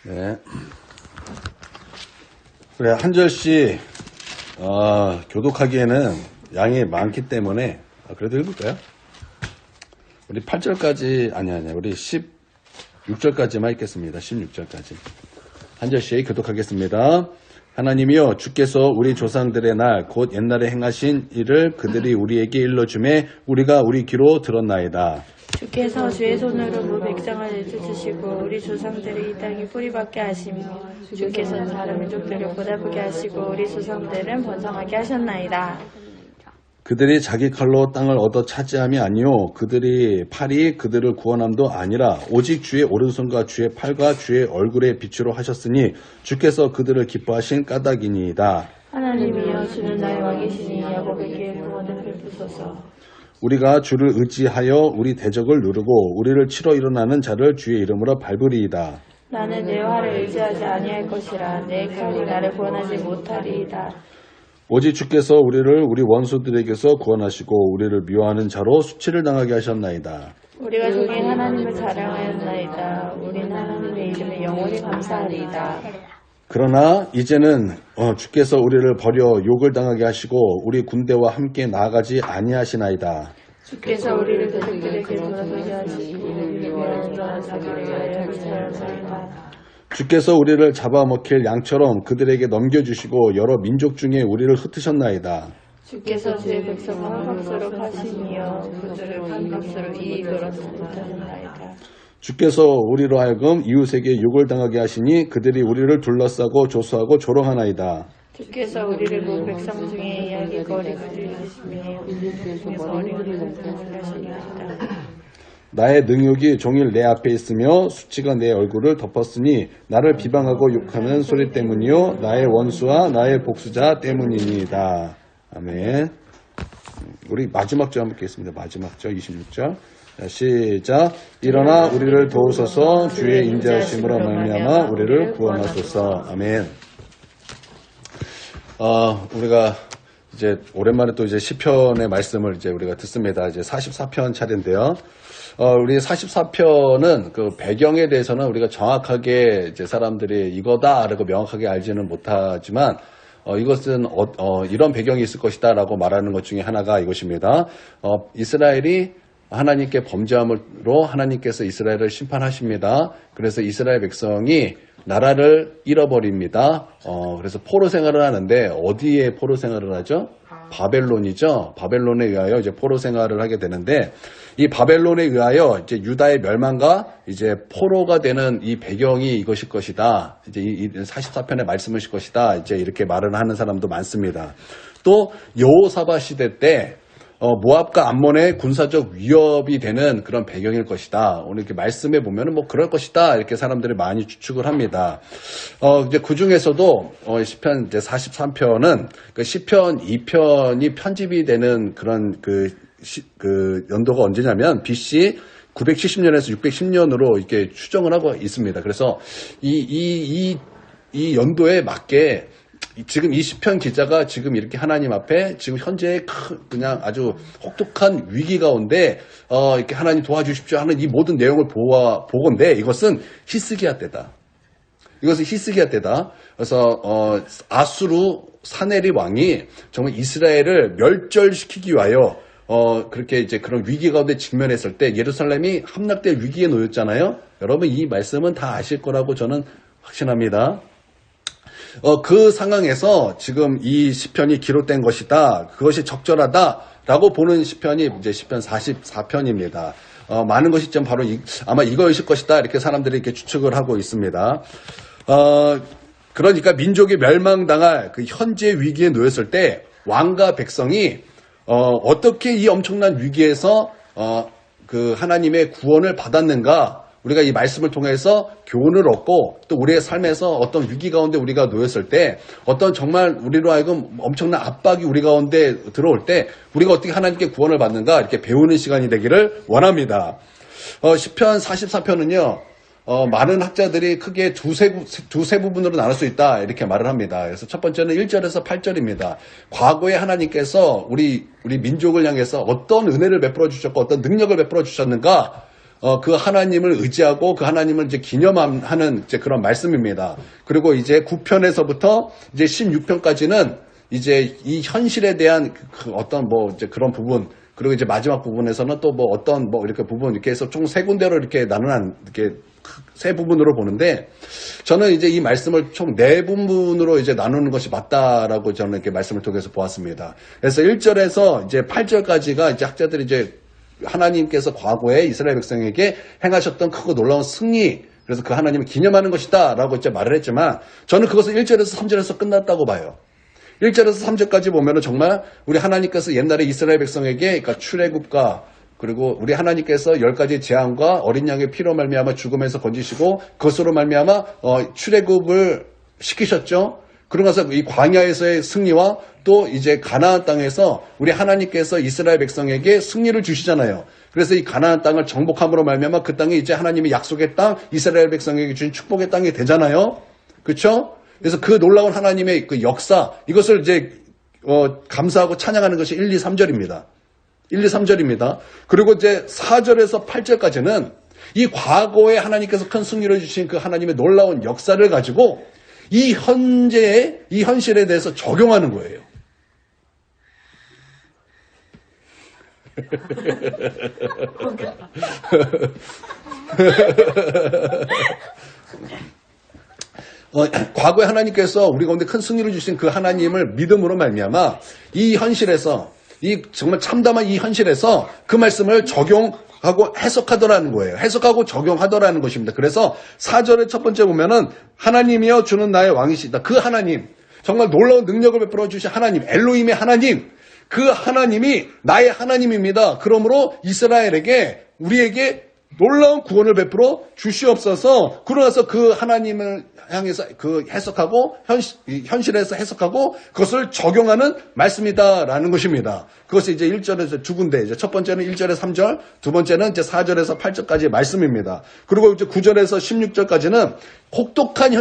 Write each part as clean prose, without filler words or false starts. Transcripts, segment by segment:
네. 그래, 한 절씩, 교독하기에는 양이 많기 때문에, 그래도 읽을까요? 우리 8절까지, 아니, 우리 16절까지만 읽겠습니다. 16절까지. 한 절씩 교독하겠습니다. 하나님이여, 주께서 우리 조상들의 날, 곧 옛날에 행하신 일을 그들이 우리에게 일러주매 우리가 우리 귀로 들었나이다. 주께서 주의 손으로 무 백성을 내쫓으시고 우리 조상들의 이 땅이 뿌리박게 하시며 주께서는 다른 민족들을 보다보게 하시고 우리 조상들은 번성하게 하셨나이다. 그들이 자기 칼로 땅을 얻어 차지함이 아니요 그들이 팔이 그들을 구원함도 아니라 오직 주의 오른손과 주의 팔과 주의 얼굴의 빛으로 하셨으니 주께서 그들을 기뻐하신 까닭이니이다. 하나님이여, 주는 나의 왕이시니 야곱에게 구원을 베푸소서. 우리가 주를 의지하여 우리 대적을 누르고 우리를 치러 일어나는 자를 주의 이름으로 밟으리이다. 나는 내 활을 의지하지 아니할 것이라 내 칼이 나를 구원하지 못하리이다. 오직 주께서 우리를 우리 원수들에게서 구원하시고 우리를 미워하는 자로 수치를 당하게 하셨나이다. 우리가 종일 하나님을 자랑하였나이다. 우리는 하나님의 이름에 영원히 감사하리이다. 그러나 이제는 주께서 우리를 버려 욕을 당하게 하시고 우리 군대와 함께 나아가지 아니하시나이다. 주께서 우리를 대적들에게 돌아서게 하시고 우리를 위하여 일어난 자들을 위하여 하시나이다. 주께서 우리를 잡아먹힐 양처럼 그들에게 넘겨주시고 여러 민족 중에 우리를 흩으셨나이다. 주께서 주의 백성을 한 값으로 파시니여 그들을 한 값으로 이익을 얻지 못하셨나이다. 주께서 우리로 하여금 이웃에게 욕을 당하게 하시니 그들이 우리를 둘러싸고 조소하고 조롱하나이다. 주께서 우리를 본 백성 중에 이야기거리가 되시며 중에서 어린이를 하셨나이다. 나의 능욕이 종일 내 앞에 있으며 수치가 내 얼굴을 덮었으니 나를 비방하고 욕하는 소리 때문이요 나의 원수와 나의 복수자 때문이니이다. 아멘. 우리 마지막 절 한번 읽겠습니다. 마지막 절 26절. 자, 시작. 일어나 우리를 도우소서. 주의 인자하심으로 말미암아 우리를 구원하소서. 아멘. 우리가 이제 오랜만에 또 이제 시편의 말씀을 이제 우리가 듣습니다. 이제 44편 차례인데요. 우리 44편은 그 배경에 대해서는 우리가 정확하게 이제 사람들이 이거다라고 명확하게 알지는 못하지만 이것은 이런 배경이 있을 것이다라고 말하는 것 중에 하나가 이것입니다. 이스라엘이 하나님께 범죄함으로 하나님께서 이스라엘을 심판하십니다. 그래서 이스라엘 백성이 나라를 잃어버립니다. 그래서 포로 생활을 하는데 어디에 포로 생활을 하죠? 바벨론이죠. 바벨론에 의하여 이제 포로 생활을 하게 되는데 이 바벨론에 의하여 이제 유다의 멸망과 이제 포로가 되는 이 배경이 이것일 것이다. 이제 이 44편의 말씀이실 것이다. 이제 이렇게 말을 하는 사람도 많습니다. 또 여호사밧 시대 때 모압과 암몬의 군사적 위협이 되는 그런 배경일 것이다. 오늘 이렇게 말씀해 보면은 뭐 그럴 것이다. 이렇게 사람들이 많이 추측을 합니다. 이제 그 중에서도 시편 이제 43편은 그 시편 2편이 편집이 되는 그런 그 연도가 언제냐면 BC 970년에서 610년으로 이렇게 추정을 하고 있습니다. 그래서 이 연도에 맞게 지금 이 시편 기자가 지금 이렇게 하나님 앞에 지금 현재 그냥 아주 혹독한 위기 가운데 이렇게 하나님 도와주십시오 하는 이 모든 내용을 보건데 이것은 히스기야 때다. 이것은 히스기야 때다. 그래서 아수르 사네립 왕이 정말 이스라엘을 멸절시키기 위하여 그렇게 이제 그런 위기 가운데 직면했을 때 예루살렘이 함락될 위기에 놓였잖아요. 여러분 이 말씀은 다 아실 거라고 저는 확신합니다. 그 상황에서 지금 이 시편이 기록된 것이다. 그것이 적절하다라고 보는 시편이 이제 시편 44편입니다. 많은 것이 좀 바로 아마 이거이실 것이다. 이렇게 사람들이 이렇게 추측을 하고 있습니다. 그러니까 민족이 멸망당할 그 현재 위기에 놓였을 때 왕과 백성이 어떻게 이 엄청난 위기에서 그 하나님의 구원을 받았는가? 우리가 이 말씀을 통해서 교훈을 얻고 또 우리의 삶에서 어떤 위기 가운데 우리가 놓였을 때 어떤 정말 우리로 하여금 엄청난 압박이 우리 가운데 들어올 때 우리가 어떻게 하나님께 구원을 받는가 이렇게 배우는 시간이 되기를 원합니다. 시편 44편은요. 많은 학자들이 크게 두세 부분으로 나눌 수 있다 이렇게 말을 합니다. 그래서 첫 번째는 1절에서 8절입니다. 과거에 하나님께서 우리 민족을 향해서 어떤 은혜를 베풀어 주셨고 어떤 능력을 베풀어 주셨는가 그 하나님을 의지하고 그 하나님을 이제 기념하는 이제 그런 말씀입니다. 그리고 이제 9편에서부터 이제 16편까지는 이제 이 현실에 대한 그 어떤 뭐 이제 그런 부분, 그리고 이제 마지막 부분에서는 또 뭐 어떤 뭐 이렇게 부분 이렇게 해서 총 세 군데로 이렇게 나누는 이렇게 세 부분으로 보는데, 저는 이제 이 말씀을 총 네 부분으로 이제 나누는 것이 맞다라고 저는 이렇게 말씀을 통해서 보았습니다. 그래서 1절에서 이제 8절까지가 이제 학자들이 이제 하나님께서 과거에 이스라엘 백성에게 행하셨던 크고 놀라운 승리, 그래서 그 하나님을 기념하는 것이다 라고 이제 말을 했지만, 저는 그것은 1절에서 3절에서 끝났다고 봐요. 1절에서 3절까지 보면은 정말 우리 하나님께서 옛날에 이스라엘 백성에게, 그러니까 출애굽과 그리고 우리 하나님께서 10가지 재앙과 어린 양의 피로 말미암아 죽음에서 건지시고 그것으로 말미암아 출애굽을 시키셨죠. 그러고 나서 이 광야에서의 승리와 또 이제 가나안 땅에서 우리 하나님께서 이스라엘 백성에게 승리를 주시잖아요. 그래서 이 가나안 땅을 정복함으로 말미암아 그 땅이 이제 하나님의 약속의 땅, 이스라엘 백성에게 주신 축복의 땅이 되잖아요. 그렇죠? 그래서 그 놀라운 하나님의 그 역사, 이것을 이제 감사하고 찬양하는 것이 1, 2, 3절입니다. 1, 2, 3절입니다. 그리고 이제 4절에서 8절까지는 이 과거에 하나님께서 큰 승리를 주신 그 하나님의 놀라운 역사를 가지고 이 현재의, 이 현실에 대해서 적용하는 거예요. 과거에 하나님께서 우리 가운데 큰 승리를 주신 그 하나님을 믿음으로 말미암아 이 현실에서, 이 정말 참담한 이 현실에서 그 말씀을 적용하고 해석하더라는 거예요. 해석하고 적용하더라는 것입니다. 그래서 4절의 첫 번째 보면은 하나님이여 주는 나의 왕이시다. 그 하나님, 정말 놀라운 능력을 베풀어 주신 하나님, 엘로힘의 하나님, 그 하나님이 나의 하나님입니다. 그러므로 이스라엘에게, 우리에게 놀라운 구원을 베풀어 주시옵소서. 그러나서 그 하나님을 향해서 그 해석하고 현실에서 해석하고 그것을 적용하는 말씀이다라는 것입니다. 그것이 이제 1절에서 두 군데, 이제 첫 번째는 1절에서 3절, 두 번째는 이제 4절에서 8절까지의 말씀입니다. 그리고 이제 9절에서 16절까지는 혹독한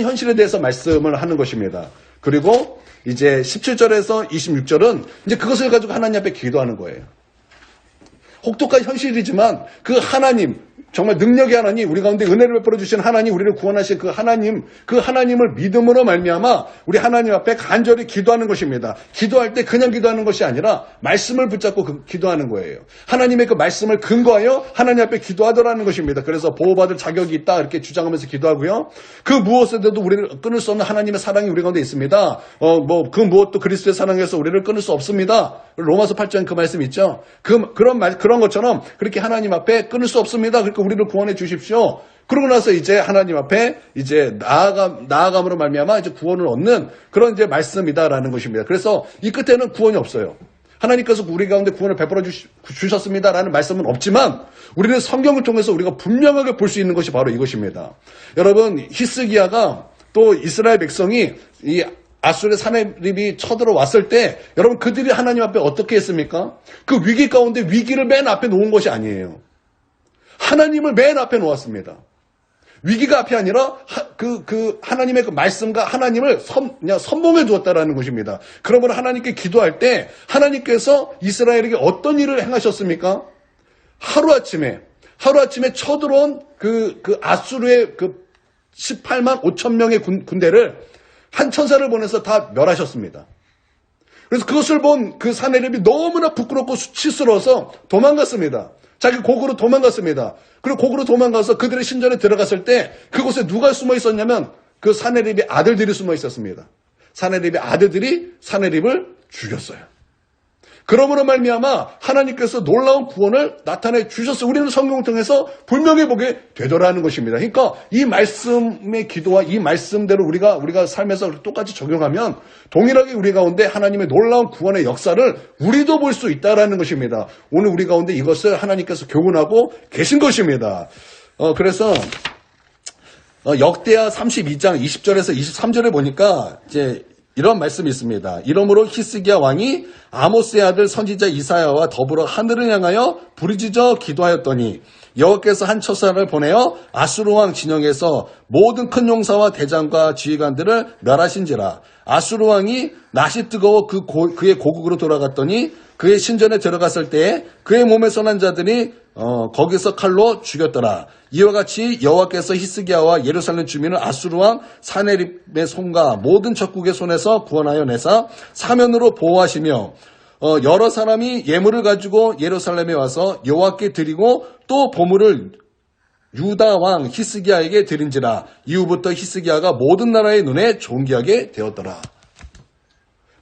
현실에 대해서 말씀을 하는 것입니다. 그리고 이제 17절에서 26절은 이제 그것을 가지고 하나님 앞에 기도하는 거예요. 혹독한 현실이지만 그 하나님, 정말 능력의 하나님, 우리 가운데 은혜를 베풀어 주신 하나님, 우리를 구원하신 그 하나님을 믿음으로 말미암아 우리 하나님 앞에 간절히 기도하는 것입니다. 기도할 때 그냥 기도하는 것이 아니라 말씀을 붙잡고 기도하는 거예요. 하나님의 그 말씀을 근거하여 하나님 앞에 기도하더라는 것입니다. 그래서 보호받을 자격이 있다 이렇게 주장하면서 기도하고요. 그 무엇에도 우리를 끊을 수 없는 하나님의 사랑이 우리 가운데 있습니다. 그 무엇도 그리스도의 사랑에서 우리를 끊을 수 없습니다. 로마서 8장 그 말씀 있죠. 그런 것처럼 그렇게 하나님 앞에 끊을 수 없습니다. 그러니까 우리를 구원해 주십시오. 그러고 나서 이제 하나님 앞에 이제 나아감으로 말미암아 이제 구원을 얻는 그런 이제 말씀이다라는 것입니다. 그래서 이 끝에는 구원이 없어요. 하나님께서 우리 가운데 구원을 베풀어 주셨습니다라는 말씀은 없지만 우리는 성경을 통해서 우리가 분명하게 볼 수 있는 것이 바로 이것입니다. 여러분, 히스기야가 또 이스라엘 백성이 이 아수르의 사내립이 쳐들어왔을 때 여러분 그들이 하나님 앞에 어떻게 했습니까? 그 위기 가운데 위기를 맨 앞에 놓은 것이 아니에요. 하나님을 맨 앞에 놓았습니다. 위기가 앞이 아니라 하나님의 그 말씀과 하나님을 그냥 선봉해 두었다라는 것입니다. 그러므로 하나님께 기도할 때 하나님께서 이스라엘에게 어떤 일을 행하셨습니까? 하루아침에 쳐들어온 그 아수르의 그 18만 5천 명의 군대를 한 천사를 보내서 다 멸하셨습니다. 그래서 그것을 본 그 사내립이 너무나 부끄럽고 수치스러워서 도망갔습니다. 자기 곡으로 도망갔습니다. 그리고 곡으로 도망가서 그들의 신전에 들어갔을 때 그곳에 누가 숨어 있었냐면 그 사내립의 아들들이 숨어 있었습니다. 사내립의 아들들이 사내립을 죽였어요. 그러므로 말미암아 하나님께서 놀라운 구원을 나타내 주셨어요. 우리는 성경을 통해서 분명히 보게 되더라는 것입니다. 그러니까 이 말씀의 기도와 이 말씀대로 우리가 삶에서 똑같이 적용하면 동일하게 우리 가운데 하나님의 놀라운 구원의 역사를 우리도 볼 수 있다라는 것입니다. 오늘 우리 가운데 이것을 하나님께서 교훈하고 계신 것입니다. 그래서 역대하 32장 20절에서 23절에 보니까 이제 이런 말씀이 있습니다. 이러므로 히스기야 왕이 아모스의 아들 선지자 이사야와 더불어 하늘을 향하여 부르짖어 기도하였더니 여호와께서 한 처사를 보내어 아수르 왕 진영에서 모든 큰 용사와 대장과 지휘관들을 멸하신지라. 아수르 왕이 낯이 뜨거워 그의 고국으로 돌아갔더니 그의 신전에 들어갔을 때에 그의 몸에서 난 자들이 거기서 칼로 죽였더라. 이와 같이 여호와께서 히스기야와 예루살렘 주민을 아수르 왕 사네립의 손과 모든 적국의 손에서 구원하여 내사 사면으로 보호하시며 여러 사람이 예물을 가지고 예루살렘에 와서 여호와께 드리고 또 보물을 유다 왕 히스기야에게 드린지라. 이후부터 히스기야가 모든 나라의 눈에 존귀하게 되었더라.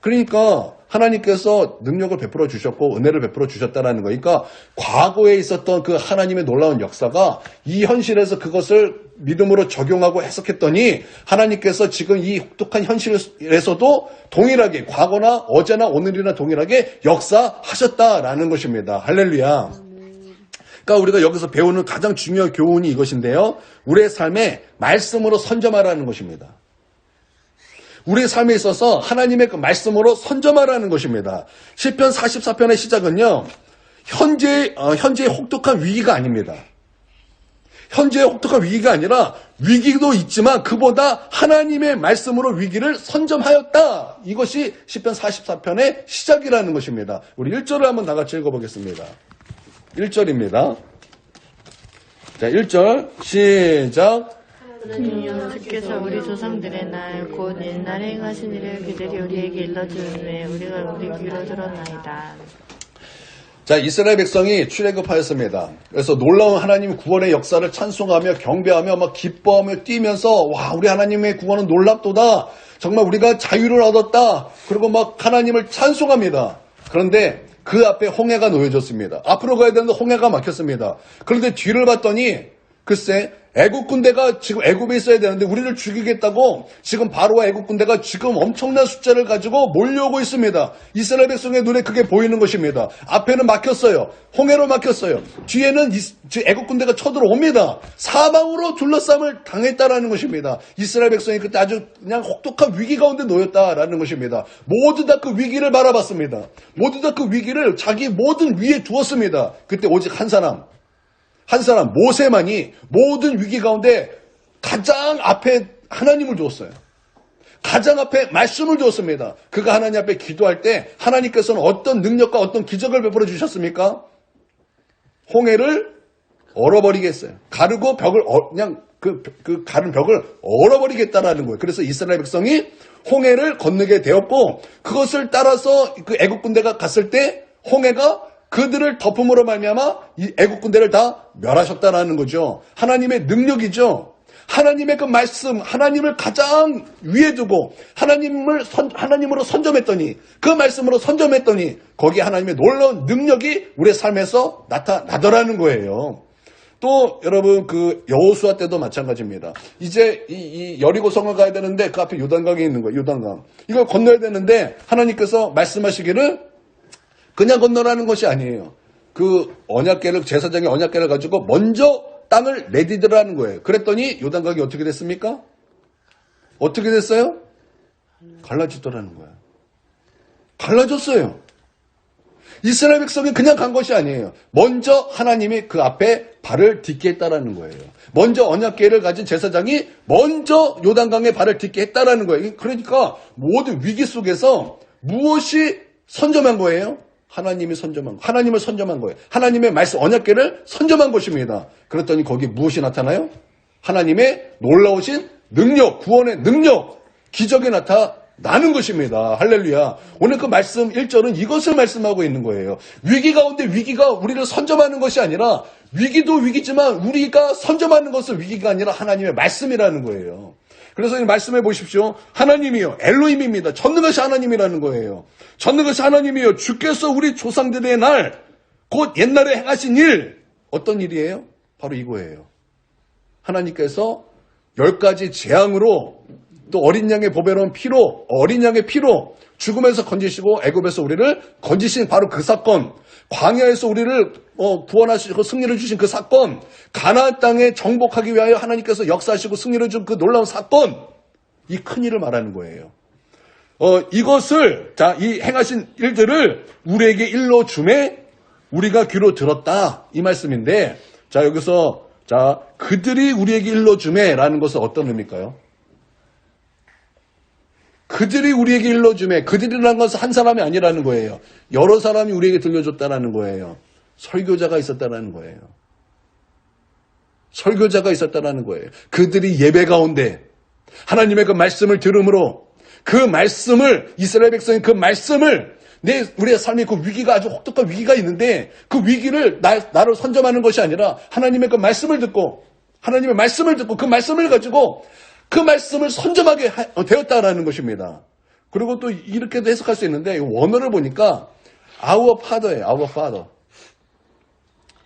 그러니까 하나님께서 능력을 베풀어 주셨고 은혜를 베풀어 주셨다는 거니까 과거에 있었던 그 하나님의 놀라운 역사가 이 현실에서 그것을 믿음으로 적용하고 해석했더니 하나님께서 지금 이 혹독한 현실에서도 동일하게 과거나 어제나 오늘이나 동일하게 역사하셨다라는 것입니다. 할렐루야. 그러니까 우리가 여기서 배우는 가장 중요한 교훈이 이것인데요. 우리의 삶에 말씀으로 선점하라는 것입니다. 우리의 삶에 있어서 하나님의 그 말씀으로 선점하라는 것입니다. 시편 44편의 시작은요. 현재의 혹독한 위기가 아닙니다. 현재의 혹독한 위기가 아니라 위기도 있지만 그보다 하나님의 말씀으로 위기를 선점하였다. 이것이 시편 44편의 시작이라는 것입니다. 우리 1절을 한번 다 같이 읽어보겠습니다. 1절입니다. 자, 1절 시작. 하나님이여 주께서 우리 조상들의 날 곧 옛날에 행하신 일을 그들이 우리에게 일러주는데 우리가 우리 귀로 들었나이다. 자, 이스라엘 백성이 출애굽하였습니다. 그래서 놀라운 하나님 구원의 역사를 찬송하며 경배하며 막 기뻐하며 뛰면서 와, 우리 하나님의 구원은 놀랍도다. 정말 우리가 자유를 얻었다. 그리고 막 하나님을 찬송합니다. 그런데 그 앞에 홍해가 놓여졌습니다. 앞으로 가야 되는데 홍해가 막혔습니다. 그런데 뒤를 봤더니 글쎄 애국 군대가 지금 애굽에 있어야 되는데 우리를 죽이겠다고 지금 바로와 애국 군대가 지금 엄청난 숫자를 가지고 몰려오고 있습니다. 이스라엘 백성의 눈에 그게 보이는 것입니다. 앞에는 막혔어요. 홍해로 막혔어요. 뒤에는 애국 군대가 쳐들어옵니다. 사방으로 둘러싸움을 당했다라는 것입니다. 이스라엘 백성이 그때 아주 그냥 혹독한 위기 가운데 놓였다라는 것입니다. 모두 다 그 위기를 바라봤습니다. 모두 다 그 위기를 자기 모든 위에 두었습니다. 그때 오직 한 사람 모세만이 모든 위기 가운데 가장 앞에 하나님을 두었어요. 가장 앞에 말씀을 두었습니다. 그가 하나님 앞에 기도할 때 하나님께서는 어떤 능력과 어떤 기적을 베풀어 주셨습니까? 홍해를 얼어버리게 했어요. 가르고 벽을 그냥 그 가른 벽을 얼어버리겠다라는 거예요. 그래서 이스라엘 백성이 홍해를 건너게 되었고 그것을 따라서 그 애국 군대가 갔을 때 홍해가 그들을 덮음으로 말미암아 이 애국 군대를 다 멸하셨다라는 거죠. 하나님의 능력이죠. 하나님의 그 말씀, 하나님을 가장 위에 두고 하나님으로 선점했더니 그 말씀으로 선점했더니 거기에 하나님의 놀라운 능력이 우리의 삶에서 나타나더라는 거예요. 또 여러분 그 여호수아 때도 마찬가지입니다. 이제 이 여리고성을 가야 되는데 그 앞에 요단강이 있는 거예요. 요단강. 이걸 건너야 되는데 하나님께서 말씀하시기를 그냥 건너라는 것이 아니에요. 그 제사장의 언약궤를 가지고 먼저 땅을 내디디라는 거예요. 그랬더니 요단강이 어떻게 됐습니까? 어떻게 됐어요? 갈라지더라는 거예요. 갈라졌어요. 이스라엘 백성이 그냥 간 것이 아니에요. 먼저 하나님이 그 앞에 발을 딛게 했다라는 거예요. 먼저 언약궤를 가진 제사장이 먼저 요단강에 발을 딛게 했다라는 거예요. 그러니까 모든 위기 속에서 무엇이 선점한 거예요? 하나님을 선점한 거예요. 하나님의 말씀 언약궤를 선점한 것입니다. 그랬더니 거기에 무엇이 나타나요? 하나님의 놀라우신 능력, 구원의 능력, 기적이 나타나는 것입니다. 할렐루야. 오늘 그 말씀 1절은 이것을 말씀하고 있는 거예요. 위기 가운데 위기가 우리를 선점하는 것이 아니라 위기도 위기지만 우리가 선점하는 것은 위기가 아니라 하나님의 말씀이라는 거예요. 그래서 이 말씀해 보십시오. 하나님이요. 엘로힘입니다. 전능하신 하나님이라는 거예요. 전능하신 하나님이요. 주께서 우리 조상들의 날, 곧 옛날에 행하신 일. 어떤 일이에요? 바로 이거예요. 하나님께서 10가지 재앙으로 또 어린 양의 보배로운 피로, 어린 양의 피로 죽음에서 건지시고 애굽에서 우리를 건지신 바로 그 사건. 광야에서 우리를 구원하시고 승리를 주신 그 사건, 가나안 땅에 정복하기 위하여 하나님께서 역사하시고 승리를 준 그 놀라운 사건, 이 큰 일을 말하는 거예요. 이것을 이 행하신 일들을 우리에게 일러 주매 우리가 귀로 들었다 이 말씀인데 자, 여기서 자, 그들이 우리에게 일러주매라는 것은 어떤 의미일까요? 그들이 우리에게 일러주매. 그들이라는 것은 한 사람이 아니라는 거예요. 여러 사람이 우리에게 들려줬다라는 거예요. 설교자가 있었다라는 거예요. 설교자가 있었다라는 거예요. 그들이 예배 가운데 하나님의 그 말씀을 들음으로 그 말씀을 이스라엘 백성이 그 말씀을 우리의 삶에 그 위기가 아주 혹독한 위기가 있는데 그 위기를 나를 선점하는 것이 아니라 하나님의 그 말씀을 듣고 하나님의 말씀을 듣고 그 말씀을 가지고 그 말씀을 선점하게 되었다라는 것입니다. 그리고 또 이렇게도 해석할 수 있는데 원어를 보니까 our father예요. our father.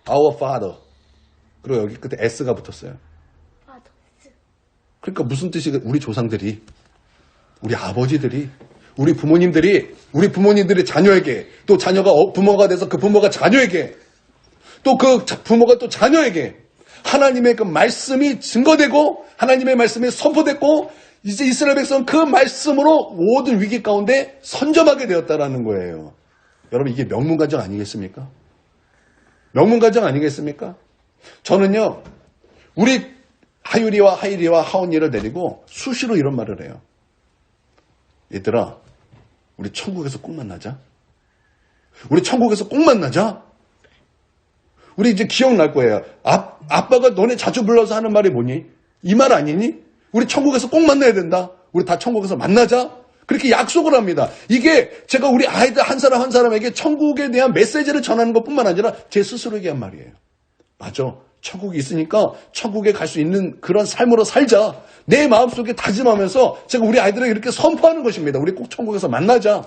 our father. 그리고 여기 끝에 s가 붙었어요. 그러니까 무슨 뜻이 우리 조상들이 우리 아버지들이 우리 부모님들이 자녀에게 또 자녀가 부모가 돼서 그 부모가 자녀에게 또 그 부모가 또 자녀에게 하나님의 그 말씀이 증거되고 하나님의 말씀이 선포됐고 이제 이스라엘 백성은 그 말씀으로 모든 위기 가운데 선점하게 되었다라는 거예요. 여러분 이게 명문가정 아니겠습니까? 명문가정 아니겠습니까? 저는요 우리 하율이와 하일이와 하온이를 데리고 수시로 이런 말을 해요. 얘들아 우리 천국에서 꼭 만나자. 우리 천국에서 꼭 만나자. 우리 이제 기억날 거예요. 아빠가 너네 자주 불러서 하는 말이 뭐니? 이 말 아니니? 우리 천국에서 꼭 만나야 된다. 우리 다 천국에서 만나자. 그렇게 약속을 합니다. 이게 제가 우리 아이들 한 사람 한 사람에게 천국에 대한 메시지를 전하는 것뿐만 아니라 제 스스로에게 한 말이에요. 맞아. 천국이 있으니까 천국에 갈 수 있는 그런 삶으로 살자. 내 마음속에 다짐하면서 제가 우리 아이들에게 이렇게 선포하는 것입니다. 우리 꼭 천국에서 만나자.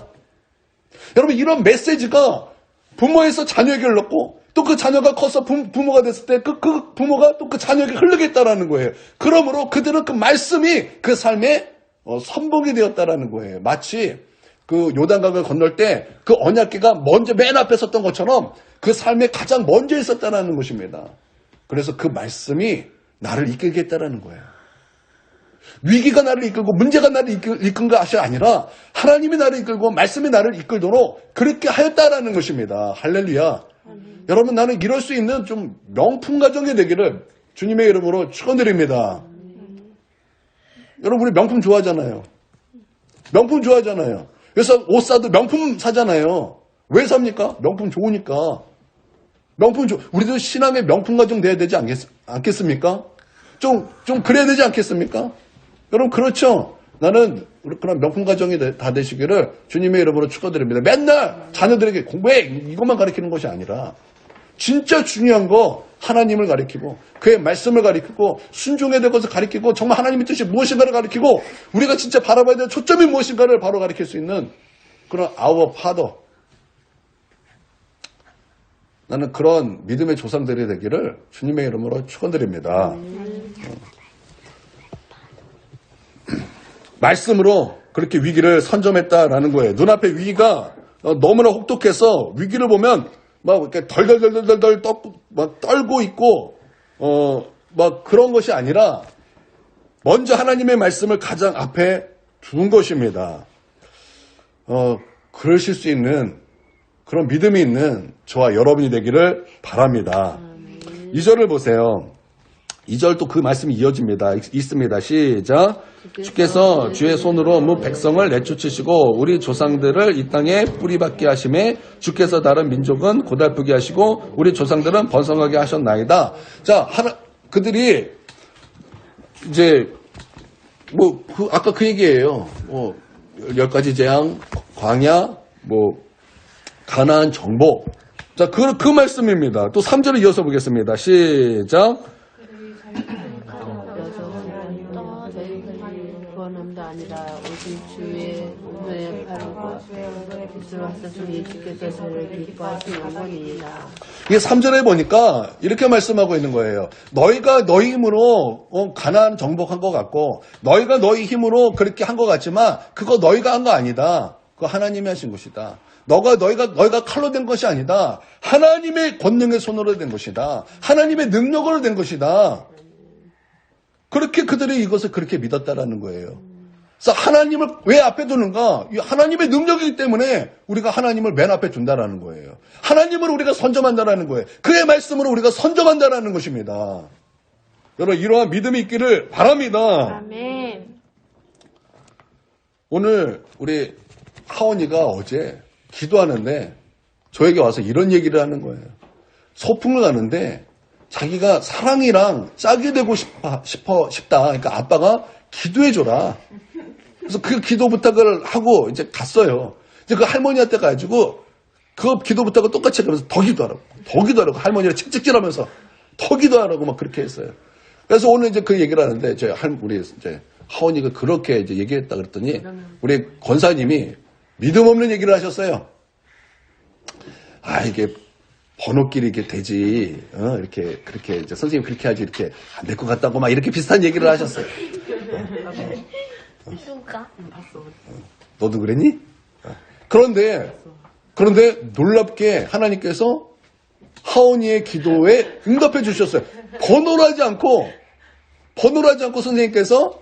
여러분 이런 메시지가 부모에서 자녀에게 흘렀고 또 그 자녀가 커서 부모가 됐을 때 그 부모가 또 그 자녀에게 흐르겠다라는 거예요. 그러므로 그들은 그 말씀이 그 삶에 선봉이 되었다라는 거예요. 마치 그 요단강을 건널 때 그 언약궤가 먼저 맨 앞에 섰던 것처럼 그 삶에 가장 먼저 있었다라는 것입니다. 그래서 그 말씀이 나를 이끌겠다라는 거예요. 위기가 나를 이끌고 문제가 나를 이끈 것이 아니라 하나님이 나를 이끌고 말씀이 나를 이끌도록 그렇게 하였다라는 것입니다. 할렐루야. 여러분 나는 이럴 수 있는 좀 명품 가정이 되기를 주님의 이름으로 축원드립니다. 여러분 우리 명품 좋아하잖아요. 명품 좋아하잖아요. 그래서 옷 사도 명품 사잖아요. 왜 삽니까? 명품 좋으니까. 우리도 신앙의 명품 가정 돼야 되지 않겠습니까? 좀 그래야 되지 않겠습니까? 여러분 그렇죠? 나는 그런 명품 가정이 다 되시기를 주님의 이름으로 축원드립니다. 맨날 자녀들에게 공부해 이것만 가르치는 것이 아니라 진짜 중요한 거 하나님을 가르치고 그의 말씀을 가르치고 순종해야 될 것을 가르치고 정말 하나님의 뜻이 무엇인가를 가르치고 우리가 진짜 바라봐야 될 초점이 무엇인가를 바로 가르칠 수 있는 그런 our father. 나는 그런 믿음의 조상들이 되기를 주님의 이름으로 축원드립니다. 말씀으로 그렇게 위기를 선점했다라는 거예요. 눈앞에 위기가 너무나 혹독해서 위기를 보면 막 이렇게 덜덜덜덜덜 떨고 있고 막 그런 것이 아니라 먼저 하나님의 말씀을 가장 앞에 둔 것입니다. 그러실 수 있는 그런 믿음이 있는 저와 여러분이 되기를 바랍니다. 2절을 보세요. 2절 또 그 말씀이 이어집니다. 있습니다. 시작. 주께서 주의 손으로 백성을 내쫓으시고 우리 조상들을 이 땅에 뿌리박게 하심에 주께서 다른 민족은 고달프게 하시고 우리 조상들은 번성하게 하셨나이다. 자, 그들이 이제 아까 그 얘기예요. 10가지 재앙, 광야, 가나안 정복. 자, 그 말씀입니다. 또 3절을 이어서 보겠습니다. 시작. 구원함도 아니라 오직 주의 은혜의 바르고 주께서 예수께서 저를 기뻐하시는 원이니라. 이게 3절에 보니까 이렇게 말씀하고 있는 거예요. 너희가 너희 힘으로 가나안 정복한 것 같고 너희가 너희 힘으로 그렇게 한 것 같지만 그거 너희가 한 거 아니다. 그거 하나님이 하신 것이다. 너희가 칼로 된 것이 아니다. 하나님의 권능의 손으로 된 것이다. 하나님의 능력으로 된 것이다. 그렇게 그들이 이것을 그렇게 믿었다라는 거예요. 그래서 하나님을 왜 앞에 두는가? 이 하나님의 능력이기 때문에 우리가 하나님을 맨 앞에 둔다라는 거예요. 하나님을 우리가 선점한다라는 거예요. 그의 말씀으로 우리가 선점한다라는 것입니다. 여러분 이러한 믿음이 있기를 바랍니다. 아멘. 오늘 우리 하원이가 어제 기도하는데 저에게 와서 이런 얘기를 하는 거예요. 소풍을 가는데 자기가 사랑이랑 짝이 되고 싶다. 그러니까 아빠가 기도해줘라. 그래서 그 기도 부탁을 하고 이제 갔어요. 이제 그 할머니한테 가지고 그 기도 부탁을 똑같이 하면서 더 기도하라고 할머니를 책찍질하면서 더 기도하라고 막 그렇게 했어요. 그래서 오늘 이제 그 얘기를 하는데 우리 이제 하원이가 그렇게 이제 얘기했다 그랬더니 우리 권사님이 믿음 없는 얘기를 하셨어요. 아 이게 번호끼리 이렇게 되지, 이렇게 그렇게 이제 선생님 그렇게 하지 이렇게 안 될 것 같다고 막 이렇게 비슷한 얘기를 하셨어요. 누가? 너도 그랬니? 그런데 놀랍게 하나님께서 하원이의 기도에 응답해 주셨어요. 번호를 하지 않고 선생님께서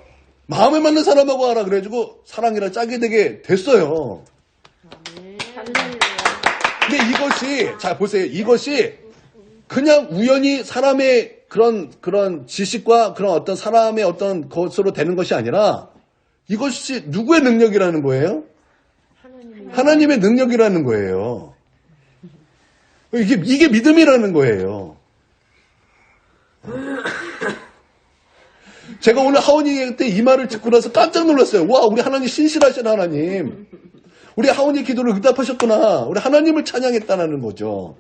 마음에 맞는 사람하고 하라 그래가지고 사랑이랑 짝이 되게 됐어요. 근데 이것이, 자, 보세요. 이것이 그냥 우연히 사람의 그런 지식과 그런 어떤 사람의 어떤 것으로 되는 것이 아니라 이것이 누구의 능력이라는 거예요? 하나님의 능력이라는 거예요. 이게 믿음이라는 거예요. 제가 오늘 하원이 때 이 말을 듣고 나서 깜짝 놀랐어요. 와, 우리 하나님 신실하신 하나님. 우리 하원이 기도를 응답하셨구나. 우리 하나님을 찬양했다는 거죠.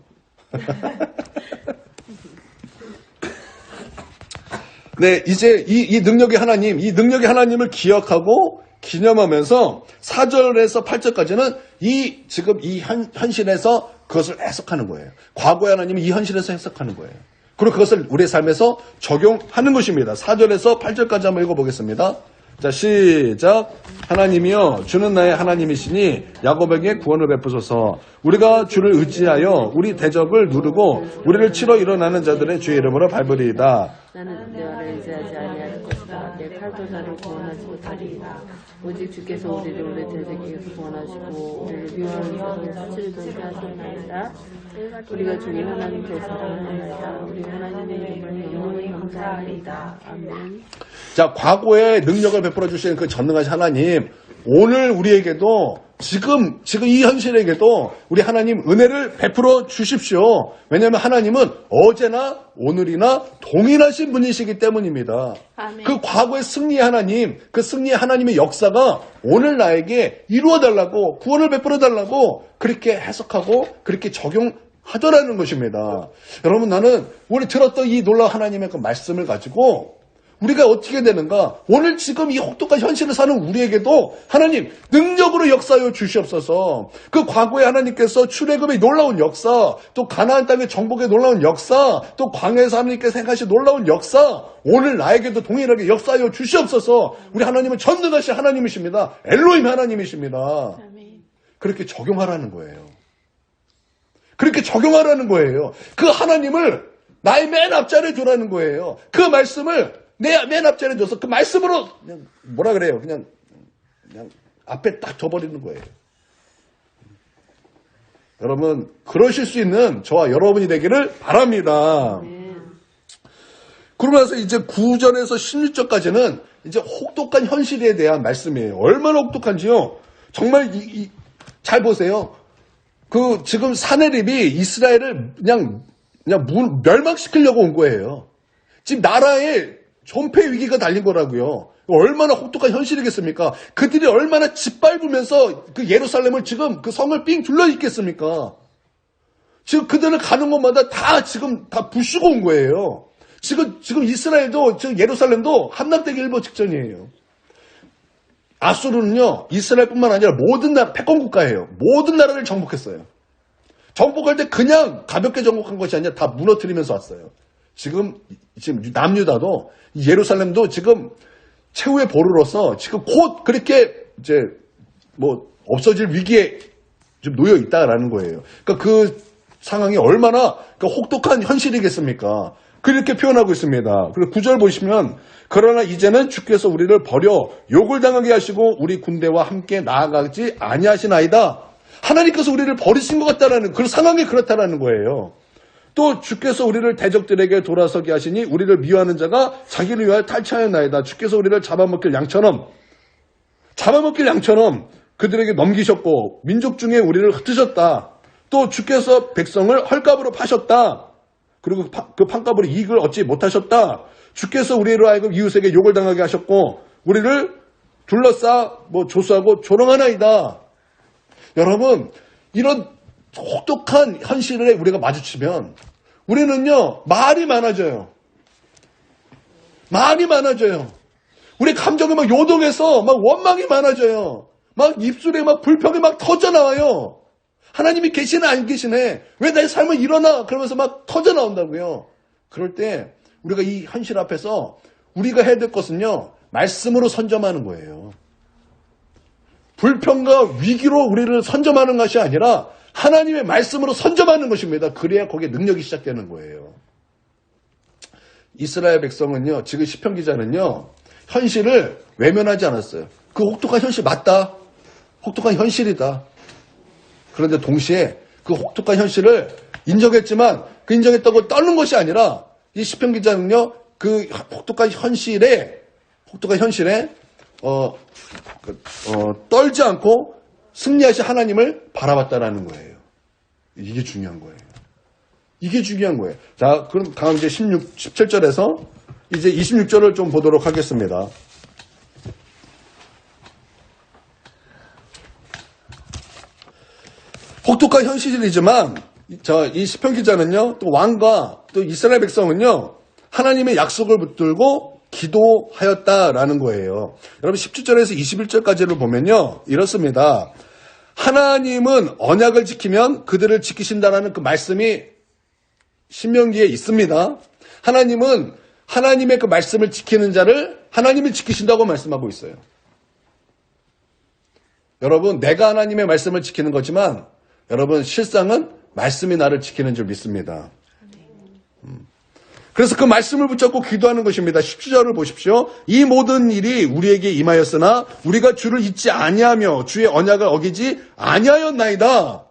네, 이제 이 능력의 하나님을 기억하고 기념하면서 4절에서 8절까지는 지금 이 현실에서 그것을 해석하는 거예요. 과거의 하나님은 이 현실에서 해석하는 거예요. 그리고 그것을 우리의 삶에서 적용하는 것입니다. 4절에서 8절까지 한번 읽어보겠습니다. 자, 시작. 하나님이여 주는 나의 하나님이시니 야곱에게 구원을 베푸소서. 우리가 주를 의지하여 우리 대적을 누르고 우리를 치러 일어나는 자들의 주의 이름으로 밟으리이다. 나는 대화를 의지하지 아니할 것이다. 내 칼도 나를 구원하지 못하리이다. 오직 주께서 우리를 우리 대적에게서 구원하시고 우리를 미워하는 자들의 수치를 돌게 하셨나이다. 우리가 주님 하나님께 사랑하나이다. 우리 하나님의 이름을 영원히 감사하리이다. 아멘. 자, 과거에 능력을 베풀어 주시는 그 전능하신 하나님, 오늘 우리에게도 지금 이 현실에게도 우리 하나님 은혜를 베풀어 주십시오. 왜냐하면 하나님은 어제나 오늘이나 동일하신 분이시기 때문입니다. 아멘. 그 과거의 승리의 하나님, 그 승리의 하나님의 역사가 오늘 나에게 이루어 달라고, 구원을 베풀어 달라고 그렇게 해석하고 그렇게 적용하더라는 것입니다. 여러분, 나는 오늘 들었던 이 놀라운 하나님의 그 말씀을 가지고 우리가 어떻게 되는가? 오늘 지금 이 혹독한 현실을 사는 우리에게도 하나님 능력으로 역사하여 주시옵소서. 그 과거에 하나님께서 출애굽의 놀라운 역사, 또 가나안 땅의 정복의 놀라운 역사, 또 광야에서 하나님께서 행하신 놀라운 역사, 오늘 나에게도 동일하게 역사하여 주시옵소서. 우리 하나님은 전능하신 하나님이십니다. 엘로힘 하나님이십니다. 아멘. 그렇게 적용하라는 거예요. 그렇게 적용하라는 거예요. 그 하나님을 나의 맨 앞자리에 두라는 거예요. 그 말씀을 내 맨 앞자리에 둬서 그 말씀으로 그냥 뭐라 그래요? 그냥 앞에 딱 둬버리는 거예요. 여러분, 그러실 수 있는 저와 여러분이 되기를 바랍니다. 그러고 나서 이제 9절에서 16절까지는 이제 혹독한 현실에 대한 말씀이에요. 얼마나 혹독한지요? 정말 잘 보세요. 그 지금 사내립이 이스라엘을 그냥 멸망시키려고 온 거예요. 지금 나라에 존폐 위기가 달린 거라고요. 얼마나 혹독한 현실이겠습니까? 그들이 얼마나 짓밟으면서 그 예루살렘을 지금 그 성을 삥 둘러 있겠습니까? 지금 그들은 가는 곳마다 다 부수고 온 거예요. 지금 이스라엘도, 지금 예루살렘도 함락되기 일보 직전이에요. 아수르는요, 이스라엘뿐만 아니라 모든 패권 국가예요. 모든 나라를 정복했어요. 정복할 때 그냥 가볍게 정복한 것이 아니라 다 무너뜨리면서 왔어요. 지금 남유다도 예루살렘도 지금 최후의 보루로서 지금 곧 그렇게 이제 없어질 위기에 좀 놓여 있다라는 거예요. 그러니까 그 상황이 얼마나 혹독한 현실이겠습니까? 그렇게 표현하고 있습니다. 그리고 9절 보시면 그러나 이제는 주께서 우리를 버려 욕을 당하게 하시고 우리 군대와 함께 나아가지 아니하시나이다. 하나님께서 우리를 버리신 것 같다라는 그 상황이 그렇다라는 거예요. 또 주께서 우리를 대적들에게 돌아서게 하시니 우리를 미워하는 자가 자기를 위하여 탈취하였나이다. 주께서 우리를 잡아먹길 양처럼 그들에게 넘기셨고 민족 중에 우리를 흩으셨다. 또 주께서 백성을 헐값으로 파셨다. 그리고 그 판값으로 이익을 얻지 못하셨다. 주께서 우리로 하여금 이웃에게 욕을 당하게 하셨고 우리를 둘러싸 조수하고 조롱하나이다. 여러분, 이런 혹독한 현실에 우리가 마주치면 우리는요 말이 많아져요. 우리 감정이 막 요동해서 막 원망이 많아져요. 막 입술에 막 불평이 막 터져 나와요. 하나님이 계시나 안 계시네. 왜 나의 삶을 일어나? 그러면서 막 터져 나온다고요. 그럴 때 우리가 이 현실 앞에서 우리가 해야 될 것은요 말씀으로 선점하는 거예요. 불평과 위기로 우리를 선점하는 것이 아니라 하나님의 말씀으로 선점하는 것입니다. 그래야 거기에 능력이 시작되는 거예요. 이스라엘 백성은요, 지금 시편 기자는요, 현실을 외면하지 않았어요. 그 혹독한 현실 맞다. 혹독한 현실이다. 그런데 동시에 그 혹독한 현실을 인정했지만 그 인정했다고 떠는 것이 아니라 이 시편 기자는요, 그 혹독한 현실에 떨지 않고 승리하신 하나님을 바라봤다라는 거예요. 이게 중요한 거예요. 자, 그럼 다음 이제 17절에서 이제 26절을 좀 보도록 하겠습니다. 혹독한 현실이지만, 이 시편 기자는요, 또 왕과 또 이스라엘 백성은요, 하나님의 약속을 붙들고 기도하였다라는 거예요. 여러분 17절에서 21절까지를 보면요, 이렇습니다. 하나님은 언약을 지키면 그들을 지키신다라는 그 말씀이 신명기에 있습니다. 하나님은 하나님의 그 말씀을 지키는 자를 하나님이 지키신다고 말씀하고 있어요. 여러분, 내가 하나님의 말씀을 지키는 거지만 여러분 실상은 말씀이 나를 지키는 줄 믿습니다. 그래서 그 말씀을 붙잡고 기도하는 것입니다. 17절을 보십시오. 이 모든 일이 우리에게 임하였으나 우리가 주를 잊지 아니하며 주의 언약을 어기지 아니하였나이다.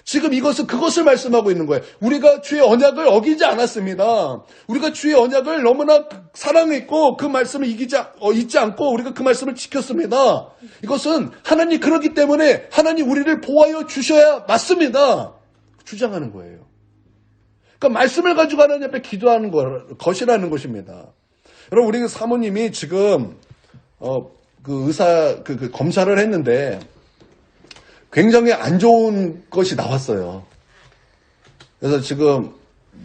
지금 그것을 말씀하고 있는 거예요. 우리가 주의 언약을 어기지 않았습니다. 우리가 주의 언약을 너무나 사랑했고 그 말씀을 잊지 않고 우리가 그 말씀을 지켰습니다. 이것은 하나님 그렇기 때문에 하나님 우리를 보호하여 주셔야 맞습니다. 주장하는 거예요. 그러니까 말씀을 가지고 하나님 앞에 기도하는 것이라는 것입니다. 여러분, 우리 사모님이 지금 그 의사 그 검사를 했는데 굉장히 안 좋은 것이 나왔어요. 그래서 지금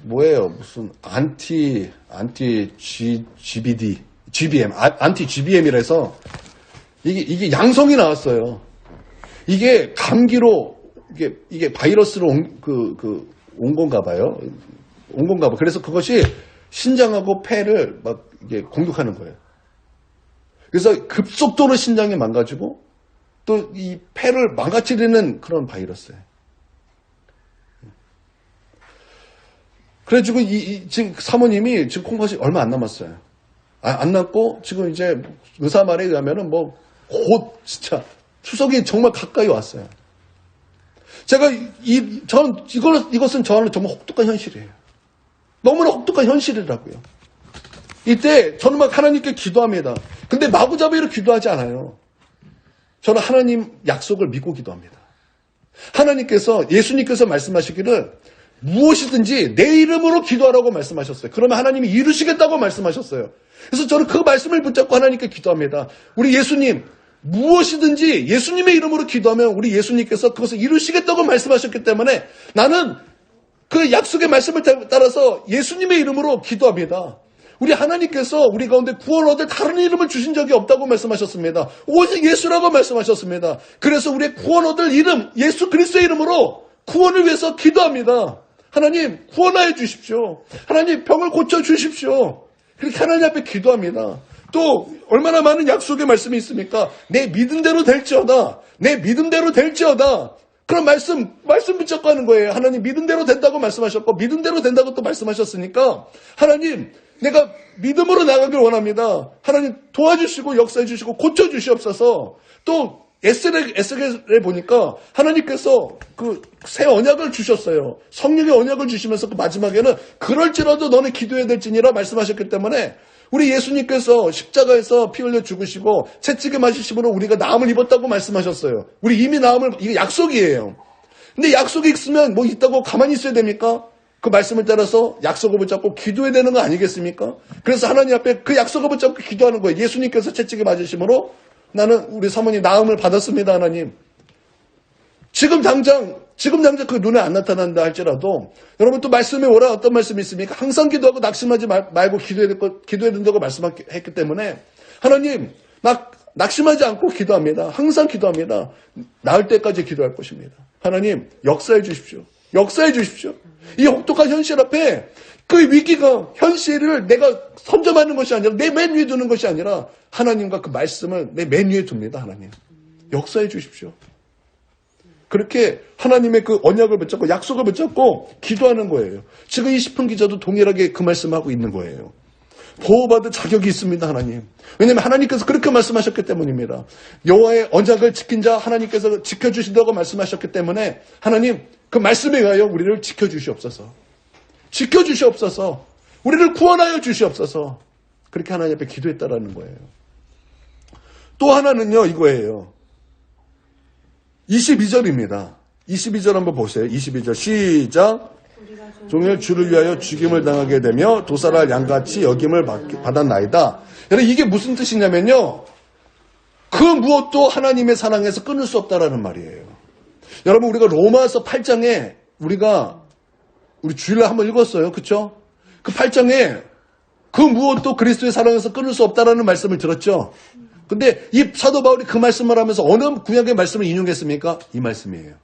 뭐예요? 무슨 안티 GBM이라서 이게 양성이 나왔어요. 이게 감기로 이게 바이러스로 온 건가 봐요. 그래서 그것이 신장하고 폐를 막 이게 공격하는 거예요. 그래서 급속도로 신장이 망가지고 또 이 폐를 망가뜨리는 그런 바이러스예요. 그래가지고 지금 사모님이 지금 콩팥이 얼마 안 남았어요. 안 남고 지금 이제 의사 말에 의하면은 곧 진짜 추석이 정말 가까이 왔어요. 제가 이것은 저는 정말 혹독한 현실이에요. 너무나 혹독한 현실이라고요. 이때 저는 막 하나님께 기도합니다. 근데 마구잡이로 기도하지 않아요. 저는 하나님 약속을 믿고 기도합니다. 예수님께서 말씀하시기를 무엇이든지 내 이름으로 기도하라고 말씀하셨어요. 그러면 하나님이 이루시겠다고 말씀하셨어요. 그래서 저는 그 말씀을 붙잡고 하나님께 기도합니다. 우리 예수님, 무엇이든지 예수님의 이름으로 기도하면 우리 예수님께서 그것을 이루시겠다고 말씀하셨기 때문에 나는 그 약속의 말씀을 따라서 예수님의 이름으로 기도합니다. 우리 하나님께서 우리 가운데 구원 얻을 다른 이름을 주신 적이 없다고 말씀하셨습니다. 오직 예수라고 말씀하셨습니다. 그래서 우리의 구원 얻을 이름, 예수 그리스도의 이름으로 구원을 위해서 기도합니다. 하나님 구원하여 주십시오. 하나님 병을 고쳐 주십시오. 그렇게 하나님 앞에 기도합니다. 또 얼마나 많은 약속의 말씀이 있습니까? 내 믿음대로 될지어다. 내 믿음대로 될지어다. 그런 말씀 붙잡고 하는 거예요. 하나님 믿은 대로 된다고 말씀하셨고, 믿은 대로 된다고 또 말씀하셨으니까, 하나님, 내가 믿음으로 나가길 원합니다. 하나님 도와주시고, 역사해 주시고, 고쳐주시옵소서. 또, 에스겔에 보니까, 하나님께서 그 새 언약을 주셨어요. 성령의 언약을 주시면서 그 마지막에는, 그럴지라도 너는 기도해야 될지니라 말씀하셨기 때문에, 우리 예수님께서 십자가에서 피 흘려 죽으시고 채찍에 맞으심으로 우리가 나음을 입었다고 말씀하셨어요. 우리 이미 나음을, 이게 약속이에요. 근데 약속이 있으면 뭐 있다고 가만히 있어야 됩니까? 그 말씀을 따라서 약속을 붙잡고 기도해야 되는 거 아니겠습니까? 그래서 하나님 앞에 그 약속을 붙잡고 기도하는 거예요. 예수님께서 채찍에 맞으심으로 나는 우리 사모님 나음을 받았습니다, 하나님. 지금 당장 그 눈에 안 나타난다 할지라도 여러분 또 말씀에 오라 어떤 말씀이 있습니까? 항상 기도하고 낙심하지 말고 기도해야 된다고 말씀했기 때문에 하나님 낙심하지 않고 기도합니다. 항상 기도합니다. 나을 때까지 기도할 것입니다. 하나님 역사해 주십시오. 역사해 주십시오. 이 혹독한 현실 앞에 그 위기가 현실을 내가 선점하는 것이 아니라 내 맨 위에 두는 것이 아니라 하나님과 그 말씀을 내 맨 위에 둡니다. 하나님 역사해 주십시오. 그렇게 하나님의 그 언약을 붙잡고 약속을 붙잡고 기도하는 거예요. 지금 이 시편 기자도 동일하게 그 말씀하고 있는 거예요. 보호받을 자격이 있습니다, 하나님. 왜냐하면 하나님께서 그렇게 말씀하셨기 때문입니다. 여호와의 언약을 지킨 자 하나님께서 지켜주신다고 말씀하셨기 때문에 하나님 그 말씀에 의하여 우리를 지켜주시옵소서. 지켜주시옵소서. 우리를 구원하여 주시옵소서. 그렇게 하나님 앞에 기도했다라는 거예요. 또 하나는요, 이거예요. 22절입니다. 22절 한번 보세요. 22절 시작. 종일 주를 위하여 죽임을 당하게 되며 도살할 양같이 여김을 받았나이다. 여러분 이게 무슨 뜻이냐면요. 그 무엇도 하나님의 사랑에서 끊을 수 없다라는 말이에요. 여러분 우리가 로마서 8장에 우리 주일날 한번 읽었어요. 그렇죠? 그 8장에 그 무엇도 그리스도의 사랑에서 끊을 수 없다라는 말씀을 들었죠. 근데 이 사도 바울이 그 말씀을 하면서 어느 구약의 말씀을 인용했습니까? 이 말씀이에요.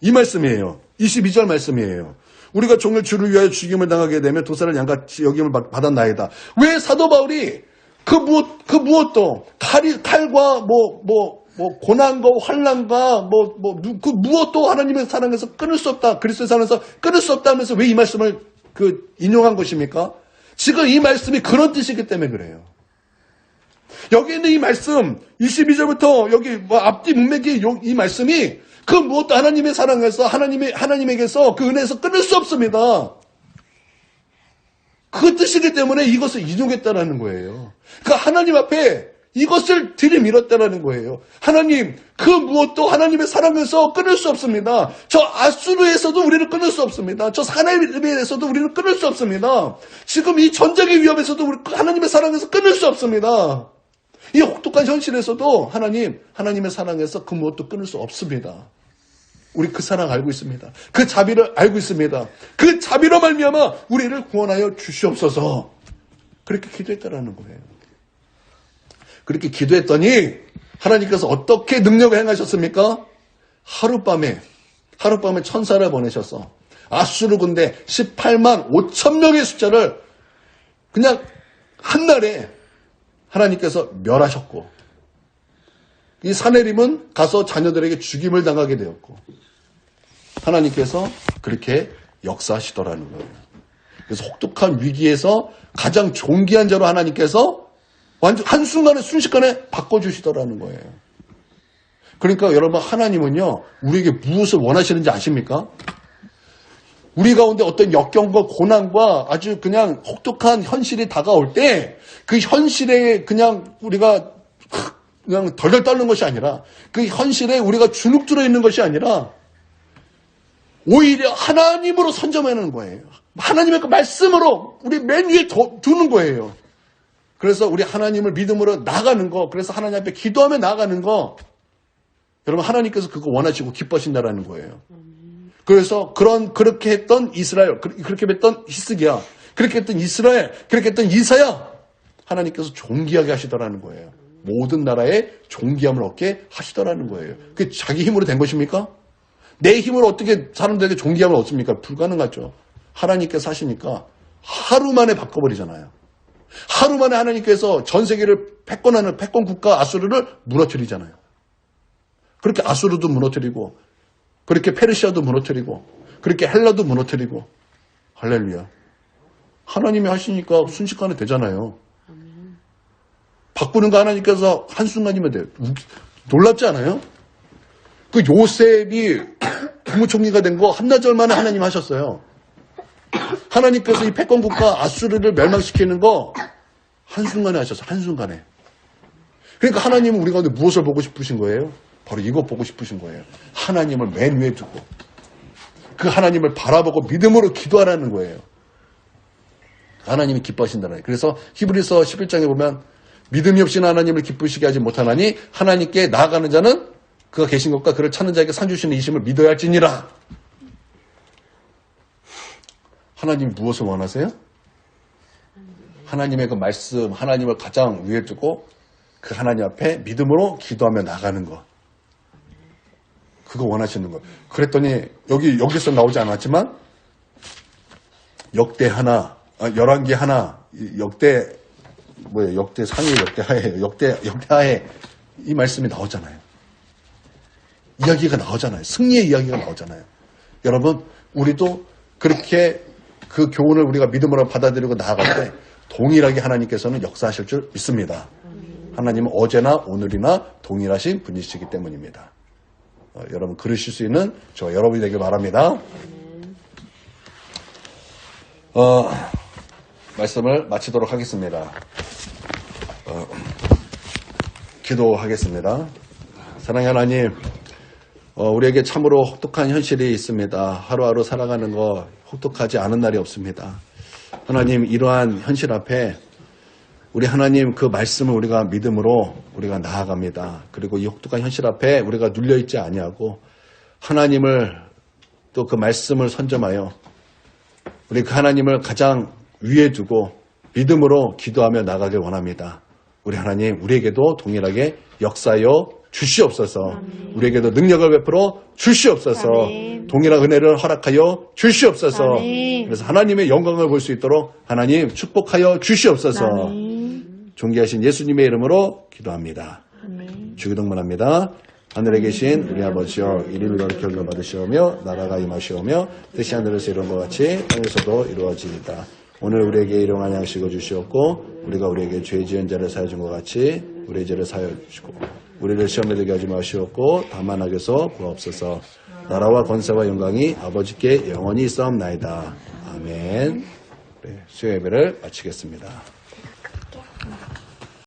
이 말씀이에요. 22절 말씀이에요. 우리가 종일 주를 위하여 죽임을 당하게 되면 도살을 양같이 여김을 받았나이다. 왜 사도 바울이 그 무엇도 칼과 고난과 환난과 그 무엇도 하나님의 사랑에서 끊을 수 없다. 그리스도의 사랑에서 끊을 수 없다 하면서 왜 이 말씀을 인용한 것입니까? 지금 이 말씀이 그런 뜻이기 때문에 그래요. 여기 있는 이 말씀 22절부터 여기 앞뒤 문맥이 이 말씀이 그 무엇도 하나님의 사랑에서 하나님에게서 그 은혜에서 끊을 수 없습니다. 그 뜻이기 때문에 이것을 인용했다라는 거예요. 그러니까 하나님 앞에 이것을 들이밀었다라는 거예요. 하나님 그 무엇도 하나님의 사랑에서 끊을 수 없습니다. 저 아수르에서도 우리를 끊을 수 없습니다. 저 사나이에서도 우리를 끊을 수 없습니다. 지금 이 전쟁의 위협에서도 하나님의 사랑에서 끊을 수 없습니다. 이 혹독한 현실에서도 하나님의 사랑에서 그 무엇도 끊을 수 없습니다. 우리 그 사랑 알고 있습니다. 그 자비를 알고 있습니다. 그 자비로 말미암아 우리를 구원하여 주시옵소서. 그렇게 기도했다라는 거예요. 그렇게 기도했더니 하나님께서 어떻게 능력을 행하셨습니까? 하룻밤에 천사를 보내셔서 아수르 군대 18만 5천 명의 숫자를 그냥 한날에 하나님께서 멸하셨고 이 사내림은 가서 자녀들에게 죽임을 당하게 되었고 하나님께서 그렇게 역사하시더라는 거예요. 그래서 혹독한 위기에서 가장 존귀한 자로 하나님께서 완전 한순간에 순식간에 바꿔주시더라는 거예요. 그러니까 여러분 하나님은요 우리에게 무엇을 원하시는지 아십니까? 우리 가운데 어떤 역경과 고난과 아주 그냥 혹독한 현실이 다가올 때 그 현실에 그냥 우리가 그냥 덜덜 떨는 것이 아니라 그 현실에 우리가 주눅 들어 있는 것이 아니라 오히려 하나님으로 선점하는 거예요. 하나님의 그 말씀으로 우리 맨 위에 두는 거예요. 그래서 우리 하나님을 믿음으로 나가는 거, 그래서 하나님 앞에 기도하며 나가는 거, 여러분 하나님께서 그거 원하시고 기뻐하신다라는 거예요. 그래서 그렇게 했던 이스라엘, 그렇게 했던 히스기야, 그렇게 했던 이스라엘, 그렇게 했던 이사야, 하나님께서 존귀하게 하시더라는 거예요. 모든 나라에 존귀함을 얻게 하시더라는 거예요. 그게 자기 힘으로 된 것입니까? 내 힘으로 어떻게 사람들에게 존귀함을 얻습니까? 불가능하죠. 하나님께서 하시니까 하루 만에 바꿔버리잖아요. 하루 만에 하나님께서 전 세계를 패권 국가 아수르를 무너뜨리잖아요. 그렇게 아수르도 무너뜨리고 그렇게 페르시아도 무너뜨리고 그렇게 헬라도 무너뜨리고 할렐루야. 하나님이 하시니까 순식간에 되잖아요. 바꾸는 거 하나님께서 한순간이면 돼요. 놀랍지 않아요? 그 요셉이 국무총리가 된 거 한나절 만에 하나님 하셨어요. 하나님께서 이 패권국가 아수르를 멸망시키는 거 한순간에 하셨어요. 한순간에. 그러니까 하나님은 우리 가운데 무엇을 보고 싶으신 거예요? 바로 이거 보고 싶으신 거예요. 하나님을 맨 위에 두고 그 하나님을 바라보고 믿음으로 기도하라는 거예요. 하나님이 기뻐하신다는 거예요. 그래서 히브리서 11장에 보면 믿음이 없이는 하나님을 기쁘시게 하지 못하나니 하나님께 나아가는 자는 그가 계신 것과 그를 찾는 자에게 상 주시는 이심을 믿어야 할지니라. 하나님이 무엇을 원하세요? 하나님의 그 말씀, 하나님을 가장 위에 두고 그 하나님 앞에 믿음으로 기도하며 나가는 것. 그거 원하시는 거. 그랬더니 여기서 나오지 않았지만 역대 하나, 열왕기 하나, 역대 상위, 역대 하에, 역대 하에 이 말씀이 나오잖아요. 이야기가 나오잖아요. 승리의 이야기가 나오잖아요. 여러분, 우리도 그렇게 그 교훈을 우리가 믿음으로 받아들이고 나아갈 때 동일하게 하나님께서는 역사하실 줄 믿습니다. 하나님은 어제나 오늘이나 동일하신 분이시기 때문입니다. 여러분 그러실 수 있는 저 여러분이 되길 바랍니다. 말씀을 마치도록 하겠습니다. 기도하겠습니다. 사랑하는 하나님, 우리에게 참으로 혹독한 현실이 있습니다. 하루하루 살아가는 거 혹독하지 않은 날이 없습니다. 하나님, 이러한 현실 앞에 우리 하나님 그 말씀을 우리가 믿음으로 우리가 나아갑니다. 그리고 이 혹독한 현실 앞에 우리가 눌려있지 아니하고 하나님을 또 그 말씀을 선점하여 우리 그 하나님을 가장 위에 두고 믿음으로 기도하며 나가길 원합니다. 우리 하나님, 우리에게도 동일하게 역사여 주시옵소서. 아멘. 우리에게도 능력을 베풀어 주시옵소서. 아멘. 동일한 은혜를 허락하여 주시옵소서. 아멘. 그래서 하나님의 영광을 볼 수 있도록 하나님 축복하여 주시옵소서. 아멘. 존귀하신 예수님의 이름으로 기도합니다. 아멘. 주기도문합니다. 하늘에 계신 우리 아버지여, 이름이 거룩히 여김을 받으시오며 나라가 임하시오며 뜻이 하늘에서 이룬 것 같이 땅에서도 이루어지이다. 오늘 우리에게 일용할 양식을 주시옵고 우리가 우리에게 죄 지은 자를 사하여 준 것 같이 우리의 죄를 사하여 주시고 우리를 시험에 들게 하지 마시옵고 다만 악에서 구하옵소서. 나라와 권세와 영광이 아버지께 영원히 있사옵나이다. 아멘. 네, 수요 예배를 마치겠습니다.